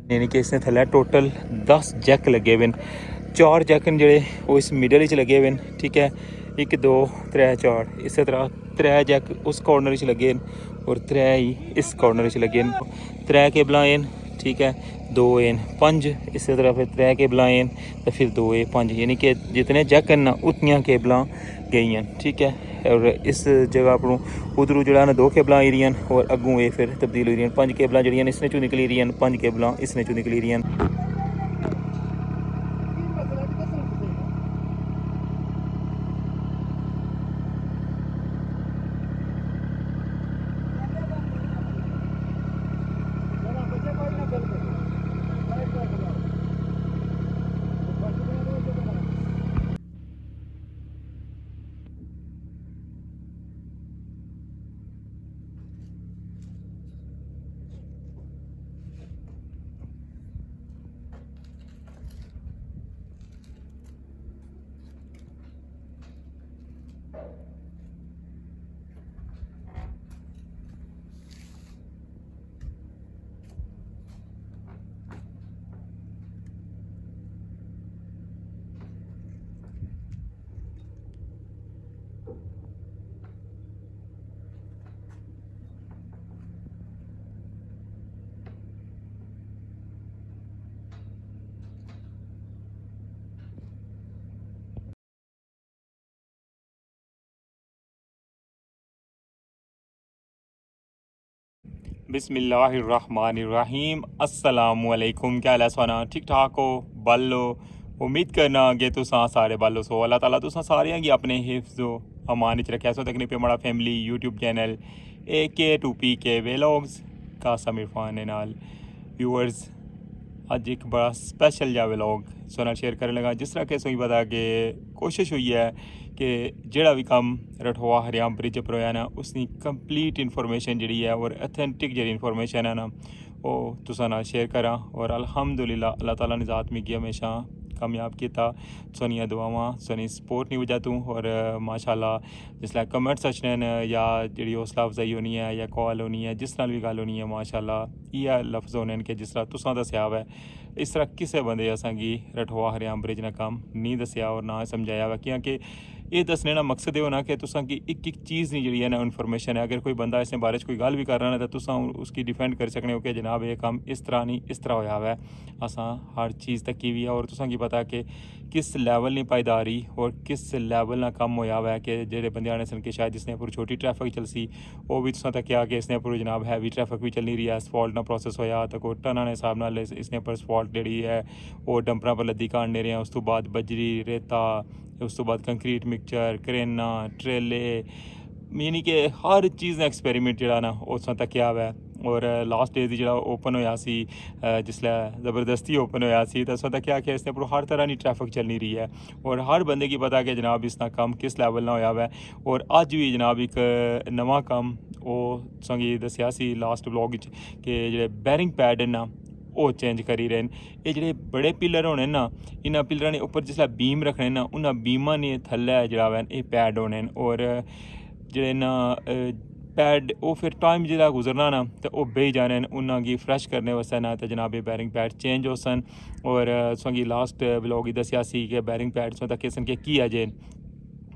यानी कि इसने थल्लै टोटल 10 जैक लगे हुए न। 4 जैक न जेह्ड़े ओह् इस मिडल च लगे हुए न, ठीक है। 1 2 3 4 इस तरह 3 जैक उस कॉर्नर च लगे न और 3 ही इस कॉर्नर च लगे न। 3 केबलां एन, ठीक है, 2 एन 5 इस तरह फिर 3 केबलां एन तो फिर 2 ए 5, यानी कि जितने जैक न उतनियां केबलां गई हैं, ठीक है। और इस जगह पर उधरों जो 2 केबलां आई रही और अगों ये फिर तब्दील हो रही 5 केबलां जड़ियां इसने चो निकली रही 5 केबलां इसने चो निकली रही। बिस्मिल्लाहिर्रहमानिर्रहीम, अस्सलामुअलैकुम। क्या हाल है सोना? ठीक ठाक हो? बल्लो उम्मीद करना कि तुसां सारे बल्लो सो। अल्लाह ताला तुसां सारियां गी अपने हिफ्ज़ो अमान च रखे। सो तकनी पे मड़ा family YouTube channel AK2PK vlogs Qasim Irfan दे नाल व्यूअर्स अज एक बड़ा स्पैशल जा व्लॉग सोना शेयर करने लगा। जिस तरह कि सोई पता कि कोशिश हुई है कि जेड़ा भी कम्म रठोआ हरियाम ब्रिज पर होया ना उसकी कंप्लीट इन्फॉर्मेशन जी है और अथेंटिक जी इन्फॉर्मेशन है ना वो तुसां नाल शेयर करा। और अल्हम्दुलिल्लाह अल्लाह ताला ने ज़ात मिगी हमेशा कामयाब किया। सोनिया दुआवां सोनी सपोर्ट नहीं वजह तू और माशाल्लाह जिसलै कमेंट्स अच्छने न या जी हौसला अफजाई होनी है या कॉल होनी है जिस नाल भी गल होनी है माशाल्लाह इयै लफ्ज़ होने कि जिस तरह तुसां दस्सेआ है इस तरह किसी बंदे असेंगी रठोआ हरियाम ब्रिज ने कम्म नहीं दस्सेआ और ना समझाया हुआ। क्योंकि ये दसने का मकसद ये होना कि तुसां की एक एक चीज़ नहीं जी है ना इन्फॉर्मेशन है। अगर कोई बंदा इस बारे कोई गल भी कर रहा है तो तुसां उसकी डिफेंड कर सकने हो कि जनाब ये कम्म इस तरह नहीं इस तरह होया हुआ है। असां हर चीज़ तकी भी है और तुसां की पता कि किस लैवल नहीं पाईदारी और किस लैवल ना कम्म होया हुआ है कि जेह्ड़े बंदे आने सन कि शायद इसने पर छोटी ट्रैफिक चलसी वो भी तुसां तक्या कि इसने पर जनाब हैवी ट्रैफिक भी चल नहीं रही है। असफॉल्ट ना प्रोसेस होया तो कोई टना ने हिसाब नाल इसने पर असफॉल्ट जी है वो डंपरां पर लद्दी काटने रहे हैं। उस तो बाद बजरी रेता उस तो बाद कंक्रीट मिक्सचर करेना ट्रेले यानी कि हर चीज़ का एक्सपेरीमेंट जो ना उस तक्या हुआ है। और लास्ट डे जो ओपन होया सी जिसलै ज़बरदस्ती ओपन होया सी तो उसने तक्या कि इसने पर हर तरह की ट्रैफिक चलनी रही है और हर बंदे की पता कि जनाब इसका कम्म किस लैवल ना होया हुआ है। और अज भी जनाब एक नवा कम्म वो संगी दस्या सी लास्ट व्लॉग कि जेह्ड़े बैरिंग पैड ना वो चेंज करी रहे हैं। ये जेह्ड़े बड़े पिलर होने ना इन्हां पिलरां ने उप्पर जिसलै बीम रखने ना उन्हां बीमां ने थल्लै जेह्ड़ा वै एह् पैड होने और जेह्ड़े ना पैड वो फिर टाइम जेह्ड़ा गुजरना ना तो ओह् बेही जाने उन्हां गी फ्रैश करने वास्ते ना तो जनाब बैरिंग पैड चेंज हो सन। और तुसेंगी लास्ट व्लॉग दस्सेआ सी कि बैरिंग पैड तुसें तक्के सन कि की अजे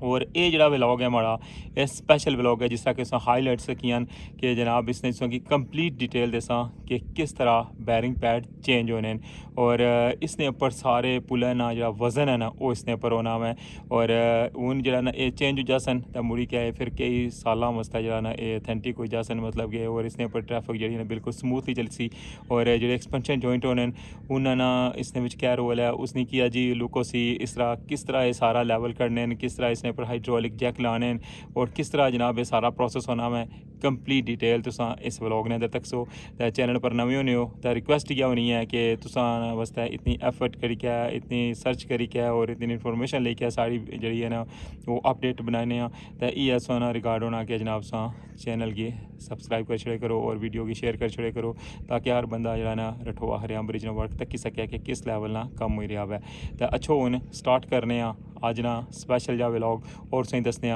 और ये जो व्लॉग है हमारा ये स्पेशल व्लॉग है जिस तरह कि तुसें हाईलाइट्स कियां कि जनाब इसने तुसेंगी कंप्लीट डिटेल दसां कि किस तरह बैरिंग पैड चेंज होने और इसने उप्पर सारे पुलें ना जो वजन है ना वो इसने उप्पर होना है। और हून जो ना ये चेंज हो जासन तो मुड़ी के फिर कई सालों वास्ते जो ना ये अथेंटिक हो जासन मतलब कि और इसने उपर ट्रैफिक जी ना बिल्कुल स्मूथली चलसी। और जो एक्सपेंशन जॉइंट होने उन्हें ना इसने क्या रोल है उसने किया जी लुको सी इस तरह किस तरह ये सारा लैवल करने किस तरह इसने पर हाइड्रोलिक जैक लाने और किस तरह जनाब ये सारा प्रोसेस होना है कंप्लीट डिटेल तुसां इस व्लॉग ने अंदर तक सो। तो चैनल पर नवे होने हो तो रिक्वेस्ट इ'यै होनी है कि तुसां वास्ते इतनी एफर्ट करी क्या इतनी सर्च करी क्या और इतनी इन्फॉर्मेशन लेके सारी जी है ना वो अपडेट बनाने तो इ'यै सोना रिकॉर्ड होना कि जनाब तुसां चैनल गी सबसक्राइब कर छड़े करो और वीडियो की शेयर कर छड़े करो ताकि हर बंदा जो ना रठोआ हरियाम ब्रिज ने वर्क तकी सके कि किस लैवल ना कम हो रहा है। तो अच्छो हूँ स्टार्ट करने अज ना स्पैशल जा व्लॉग और तुसेंगी दसने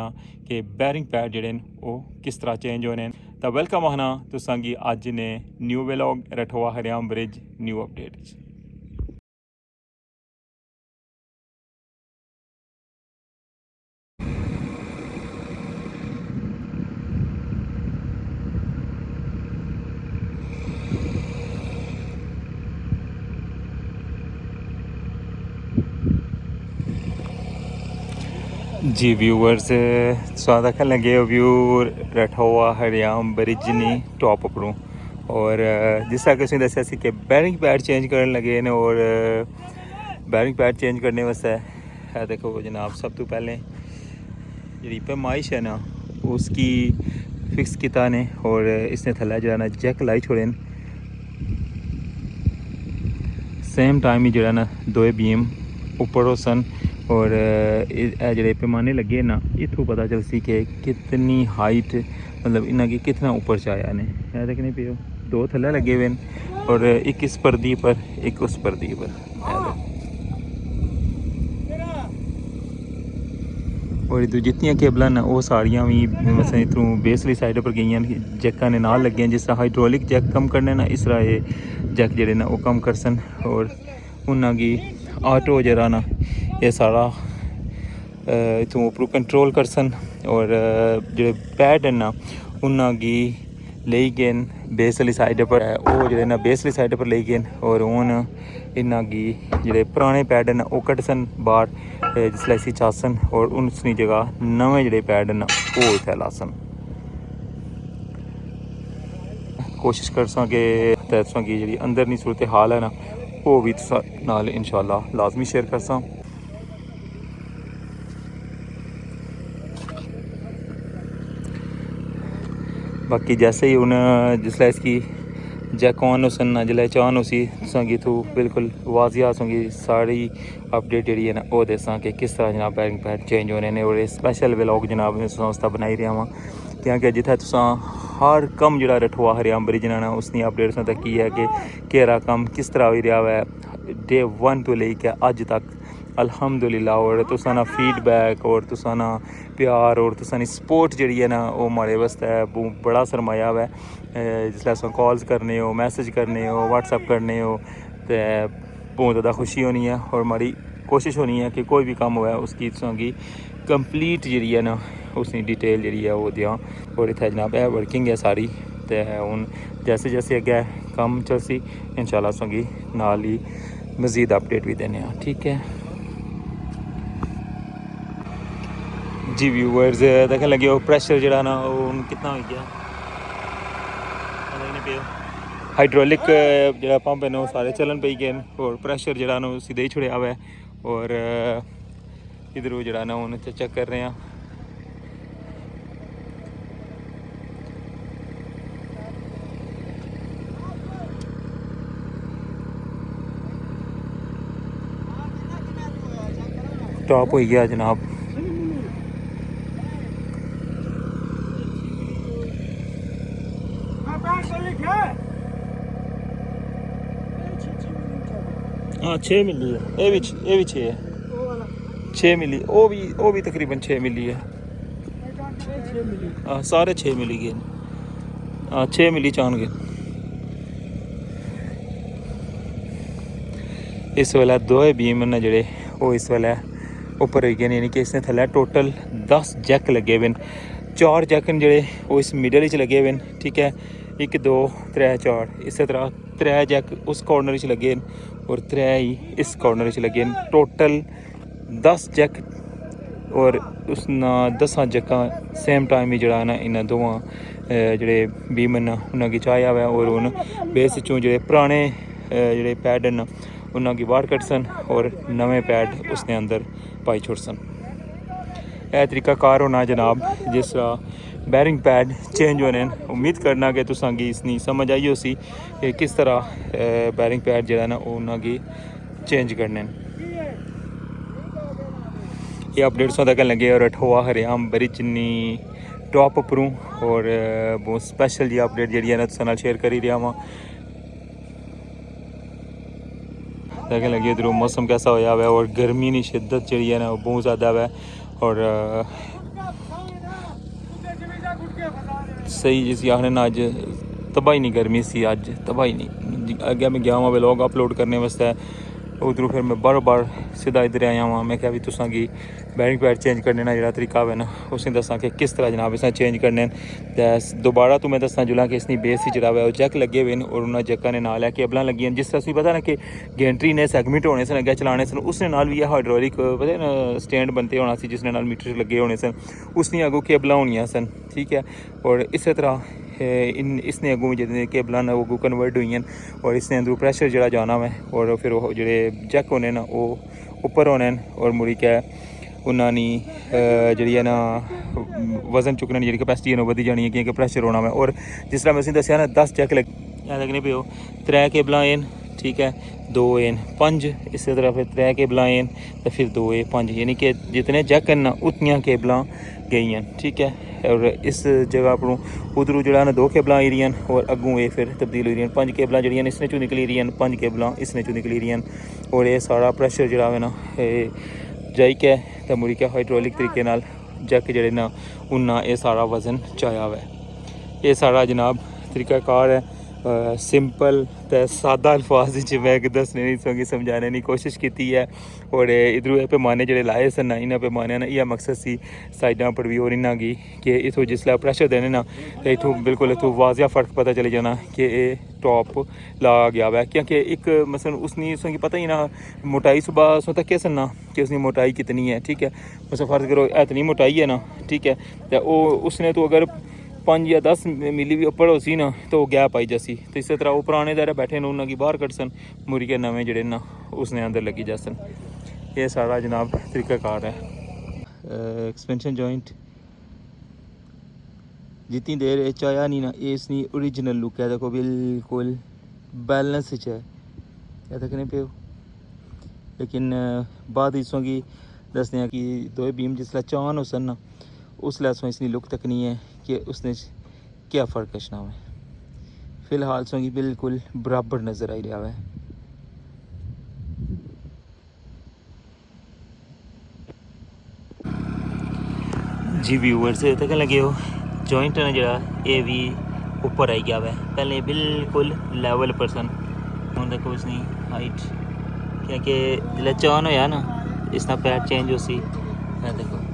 कि बैरिंग पैड जेह्ड़े न ओह् किस तरह चेंज होने तो वेलकम आना तुसां गी अज्ज ने new vlog Rathoa Haryam bridge new update. जी व्यूअर्स स्वादा कर लगे व्यू रठोआ हरियाम ब्रिज नी टॉप उपरों और जिस तरह कि दसिया सी कि बैरिंग पैड चेंज करने लगे ने और बैरिंग पैड चेंज करने वास्ते देखो जनाब सब तो पहले जी पैमाइश है ना उसकी फिक्स किया ने और इसने थल्ला जो ना जैक लाई छोड़े सेम टाइम ही जो ना दो बीम ऊपर सन और जो पैमाने लगे ना इतों पता चल सी कि कितनी हाइट मतलब इन्हें की कितना ऊपर चाया ने देखने पे दो थल्ले लगे हुए और एक इस परदी पर एक उस परदी पर और जितनी केबल ना वो सारिया भी मतलब इतों बेसली साइड पर गई जैका ने नाल लगे जिस तरह हाइड्रोलिक जैक कम करने ना इस तरह ये जैक जड़े ना वो कम कर सन और उन्होंने ऑटो जरा ना ये सारा इतों ऊपर कंट्रोल कर सन और जो पैड है ना उन्होंने ले गए बेस वाली साइड पर वो जो ना बेस वाली साइड पर ले गए और हूँ इन्हों जो पुराने पैड हैं वो कट सन बाहर जिसलै इसी चासन और उसकी जगह नवे जोड़े पैड हैं वो इतने ला सन। कोशिश कर सा कि तुसां की जी अंदर की सूरत हाल है ना वो भी नाल इंशाल्लाह लाजमी शेयर कर सा। बाकी जैसे ही हूँ जिसलै इसकी जैक ऑन हुसन ना जिसलै चान उसी तुसांगी थू बिल्कुल वाजिया तुसांगी सारी अपडेट जी है ना वो दसा कि किस तरह जनाब बैरिंग पैड चेंज होने ने और स्पैशल व्लॉग जनाब मैं उसका बनाई रहा वहाँ क्योंकि जिथे तुसा हर कम जो रठोआ हरियाम ब्रिज ना उसकी अपडेट तक की है कि केरा कम किस तरह हो रहा है डे 1 तो लेके अज तक अल्हम्दुलिल्लाह और तुसा ना फीडबैक और तुसा ना प्यार और तुसा नी सपोर्ट जी है ना वो हमारे वास्ते बड़ा सरमाया है जिसलै अस कॉल्स करने हो मैसेज करने हो व्हाट्सअप करने हो तो बहुत ज़्यादा खुशी होनी है और हमारी कोशिश होनी है कि कोई भी काम हुआ है उसकी तुसांगी कंप्लीट जी है ना उसकी डिटेल जी है वो दें और इतना जनाब है वर्किंग है सारी तो हूँ जैसे जैसे अगे कम चलसी इंशाल्लाह तुसांगी नाल ही मज़ीद अपडेट भी देने ठीक है जी व्यूअर्स देखने लगे वो प्रेशर जरा ना वो कितना हो गया पे हाइड्रोलिक जो पंप है ना सारे चलन पे गए और प्रेशर जरा ना सीधे ही छुड़िया हुआ है और इधरों जरा ना हूँ चेक कर रहे हैं टॉप हो गया जनाब। हाँ 6 मिली है ये भी 6 है 6 मिली वो भी तकरीबन 6 मिली है हाँ सारे 6 मिली गए हाँ 6 मिली चान गए इस वेले दो बीम न जड़े वो इस वेले उपर हो गए यानी कि इसने थल्ले टोटल 10 जैक लगे हुए 4 जैक न जड़े वो इस मिडल च लगे हुए ठीक है 1 2 3 4 इस तरह 3 जैक उस कॉर्नर च लगे और 3 ही इस कॉर्नर च लगे टोटल 10 जैक और उस 10 जैका सेम टाइम ही जड़ा ना इन्होंने दोवां जोड़े बीम न उन्होंने चाया हुआ और हूँ बेस चों जो पुराने जोड़े पैड न उन्होंने बाहर कट सन और नवे पैड उसने अंदर पाई छोड़ सन। यह तरीकाकार होना जनाब जिस बैरिंग पैड चेंज होने उम्मीद करना कि तुसांगी इसनी समझ आई हो सी कि किस तरह बैरिंग पैड जो ना उन्होंने चेंज करने ये अपडेट्स तक लगे और रठोआ हरियाम ब्रिज नी टॉप उपरों और बहुत स्पेशल जी अपडेट जी है तुसां शेयर करी रहा वहाँ देखें लगे इधरों मौसम कैसा होया हुआ है और गर्मी की शिद्दत जी है ना बहुत ज़्यादा है और सही जिसी आखने ना अज तबाही नहीं गर्मी सी अज तबाही नहीं अगे मैं गया वहाँ व्लॉग अपलोड करने वास्ते उधरों फिर मैं बार बार सीधा इधर आया वहाँ मैं क्या भी तुसा की बैरिंग पैड चेंज करने ना जो तरीका है ना उसे दसा कि किस तरह जनाब इस चेंज करने दोबारा तो मैं दसा जुला कि इसकी बेस ही जरा है जैक लगे हुए और उन्होंने जैका ने नाल है केबल लगी जिस तरह पता ना कि गेंट्री ने सैगमेंट होने सन अगे चलाने सन उसने नाल भी हाइड्रोलिक पता ना स्टैंड बनते होना सी जिसने नाल मीटर लगे होने सन उसने अगों केबल होनियां सन ठीक है और इस तरह इसने अगों जितने केबल वो अगों कन्वर्ट हुई हैं और इसने अंदरों प्रैशर जरा जाना है और फिर वो जोड़े जैक होने ना वो उपर होने और मुड़ी क्या उन्होंने जी है ना वजन चुकने की जी कैपेसिटी है वधी जानी है क्योंकि प्रैशर होना है और जिस तरह मैं उसे दसिया ना 10 जैक लगने पे 3 केबल एन ठीक है 2 एन 5 इस तरह फिर 3 केबल एन तो फिर 2 ए 5 यानी कि जितने जैक हैं ना उतनी केबल गई हैं ठीक है और इस जगह पर उधरों जो ना 2 केबल आई रही और अगों ये फिर तब्दील हो रही 5 केबल जड़ियाँ इसने चो निकली रही 5 केबल इसने चो निकली रही और ये सारा प्रैशर जो है ना जाई के तो मुड़ी के हाइड्रोलिक तरीके नाल जैक जड़े ना उन्ना ये सारा वजन चाया हुआ है ये सारा जनाब तरीकाकार है सिंपल तो सादा अल्फाज मैं दसने नहीं सकी समझाने की कोशिश की है और इधरों ये पैमाने जोड़े लाए सन ना इन्होंने पैमाने ना यह मकसद सी साइडा पर भी और इन्हों की कि इतों जिसलै प्रैशर देने ना तो इतों बिल्कुल इतों वाजिया फ़र्क पता चली जाना कि ये टॉप ला गया हुआ है क्योंकि एक मसलन उसकी पता ही ना मोटाई सुबह सो तक कैसे ना कि उसकी मोटाई कितनी है ठीक है मसलन फ़र्ज करो इतनी मोटाई है ना ठीक है तो उसने तो अगर 5 या 10 मिली भी ऊपर हो सी ना तो वो गैप आई जासी तो इस तरह वो पुराने दायरे बैठे ने उन्होंने बाहर कट सन मुरी के नवे जड़े ना उसने अंदर लगी जा सन ये सारा जनाब तरीकाकार है एक्सपेंशन जॉइंट जितनी देर चाया नहीं ना इसकी ओरिजिनल लुक है देखो बिल्कुल बैलेंस है क्या देखने पे लेकिन बाद इसों की दसते हैं कि 2 बीम जिसला चान हो सन ना उसलै इसकी लुक तक नहीं है कि उसने क्या फ़र्क कशना है फ़िलहाल सोंगी बिल्कुल बराबर नज़र आई रहा है जी व्यूअर्स तक लगे हो जॉइंट ना जरा ये भी ऊपर आई गया है पहले बिल्कुल लेवल परसन हूँ देखो उसकी हाइट क्योंकि जिला चान होया ना इसका पैड चेंज हो सी देखो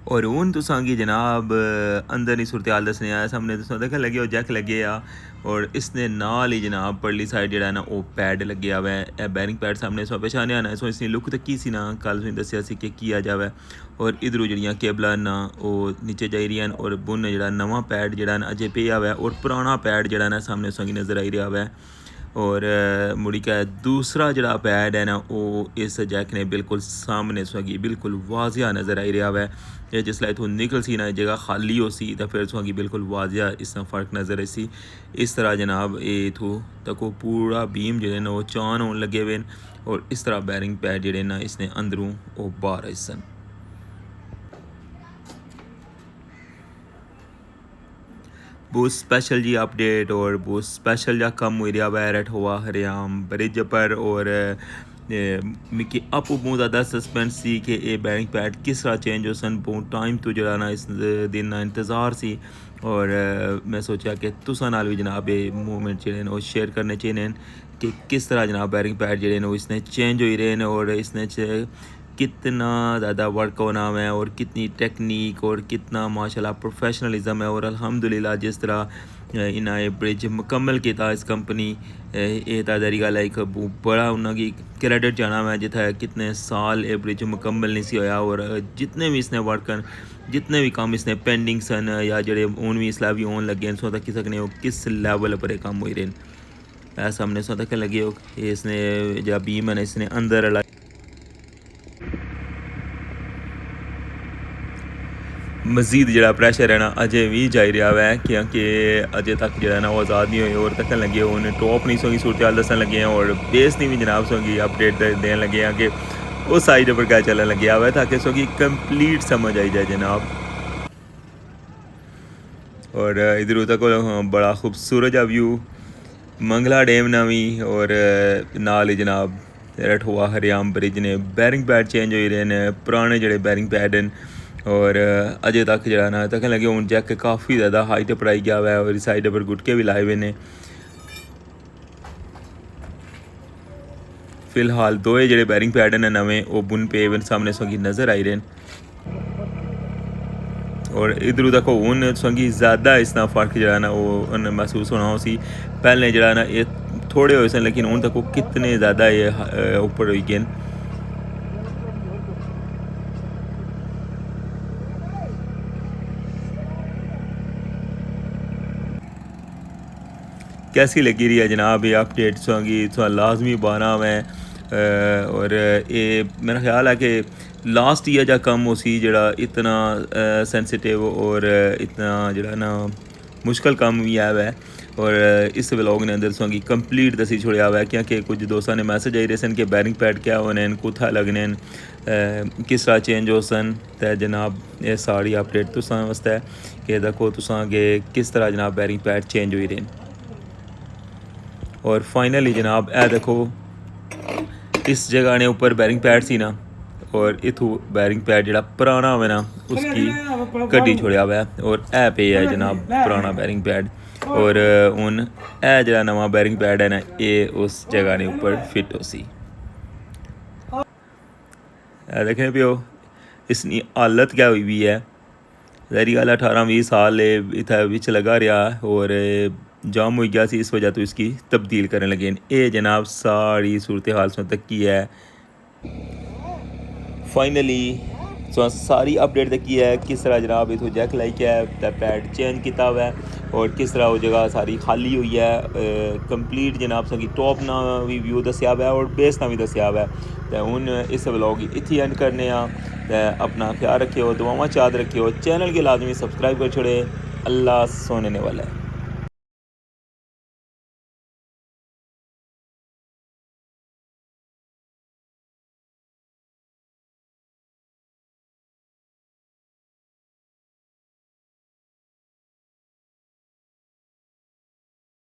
और हूँ तुसांगी जनाब अंदर ही सूरत हाल दसने आया सामने तुसा देखने लगे हो जैक लगे आ और इसने नाल ही जनाब परली साइड जो है ना वो पैड लगे हुआ है बैरिंग पैड सामने सो पहचाने आना सो इसकी लुक तो की सी ना कल तुम दसिया कि किया जाए और इधरों जड़ियाँ केबल ना वो नीचे जाई रही और बुन जो नवा पैड जो अजे पे हुआ है और पुराना पैड जो ना सामने तुसा नज़र आई रहा है और मुड़ी का दूसरा जड़ा पैड है ना वो इस जैक ने बिल्कुल सामने सगी बिल्कुल वाजिया नज़र आई रहा है जिसला इतों निकल सी ना जगह खाली हो सी तो फिर सगी बिल्कुल वाजिया इसना फ़र्क नज़र आई सी इस तरह जनाब ये इतों तक वो पूरा बीम जो ना वो चान होने लगे हुए और इस तरह बैरिंग पैड जोड़े ना इसने अंदरों वो बाहर आई सन बहुत स्पेशल जी अपडेट और बहुत स्पेशल जा कम हो रहा वैरट हुआ हरियाम ब्रिज पर और मिकी आपू बहुत ज़्यादा सस्पेंस सी कि ये बैरिंग पैड किस तरह चेंज हो सन बहुत टाइम तो जरा ना इस दिन ना इंतज़ार सी और मैं सोचा कि तुसा नाल भी जनाब ये मूवमेंट जो वो शेयर करने चाहिए कि किस तरह जनाब बैरिंग पैड जो इसने चेंज हो रहे हैं और इसने कितना ज़्यादा वर्क होना है और कितनी टेक्निक और कितना माशाल्लाह प्रोफेशनलिज्म है और अल्हम्दुलिल्लाह जिस तरह इन्हें ये ब्रिज मुकम्मल किया इस कंपनी ये तारी गल है एक बड़ा उन्होंने क्रेडिट जाना है जिथे कितने साल ये ब्रिज मुकम्मल नहीं सी होया और जितने भी इसने वर्क जितने भी काम इसने पेंडिंग सन या जोड़े हूँ भी इसलिए भी होने लगे सो तक सकने हो किस लैवल पर काम हो रहे हैं सामने सो तक लगे हो इसने जो बीम है इसने अंदर मजीद जड़ा प्रैशर है ना अजे भी जाई रहा है क्योंकि अजे तक जो है ना वो आज़ाद नहीं हुई और तक लगे उन्हें टॉप नहीं सोगी सूरत हाल दसन लगे हैं और बेस नहीं भी जनाब सोगी अपडेट देने लगे हैं कि उस साइड पर क्या चलने लगे हुआ है ताकि सोगी कंप्लीट समझ आई जाए जनाब और इधर उधर को बड़ा खूबसूरत जा व्यू मंगला डैम नवी और नाल ही जनाब रठुआ हरियाम ब्रिज ने बैरिंग पैड चेंज हो रहे हैं पुराने जड़े बैरिंग पैड हैं और अजे तक जरा ना तक लगे हूँ जैक काफ़ी ज़्यादा हाइट पढ़ाई गया हुआ है और इस साइड पर गुटके भी लाए हुए ने फिलहाल दो जड़े बैरिंग पैड हैं नवे वो बुन पे सामने संगी नज़र आई रहे हैं और इधर उधर को हूँ संगी ज़्यादा इसना फर्क जरा ना वो महसूस होना उसी पहले जरा ना ये थोड़े हो सन लेकिन हूँ तक वो कितने ज़्यादा ये ऊपर हो गए कैसी लगी रही है जनाब ये अपडेट संगी लाजमी बाना में और ये मेरा ख्याल है कि लास्ट ईयर जा कम उसी जड़ा इतना सेंसिटिव और इतना जड़ा ना मुश्किल कम भी आया है और इस व्लॉग ने अंदर संगी कंप्लीट दसी छोड़िया हुआ है क्योंकि कुछ दोस्तों ने मैसेज आई रहे सन कि बैरिंग पैड क्या होने कुत्था लगने किस तरह चेंज हो सन तो जनाब ये सारी अपडेट तुसां वास्ते है कि देखो तुसां के किस तरह जनाब बैरिंग पैड चेंज हुई रहे और फाइनली जनाब ए देखो इस जगह ने ऊपर बैरिंग पैड सी ना और इथू बैरिंग पैड जड़ा पुराना हुआ ना उसकी कड्डी छोड़िया हुआ है और ए पे है जनाब पुराना बैरिंग पैड और हूँ ए जड़ा नवा बैरिंग पैड है ना ये उस जगह ने ऊपर फिट हो सी देखें पियो इसकी हालत क्या हुई भी है जहरी गल 18-20 साल इतना बिच लगा रहा और जाम हो गया सी इस वजह तो इसकी तब्दील करने लगे ये जनाब सारी सूरत हाल से तक की है फाइनली सारी अपडेट तकी है किस तरह जनाब इतों जैक लाई है पैड चेंज किया हुआ है और किस तरह वो जगह सारी खाली हुई है कंप्लीट जनाब सकी टॉप ना भी व्यू दसिया हुआ है और बेस ना भी दसिया हुआ है तो हूँ इस व्लॉग इतनी एंड करने अपना ख्याल रखियो दुआवां याद रखियो चैनल के लाजमी सब्सक्राइब कर छोड़े अल्लाह सोने वाला है।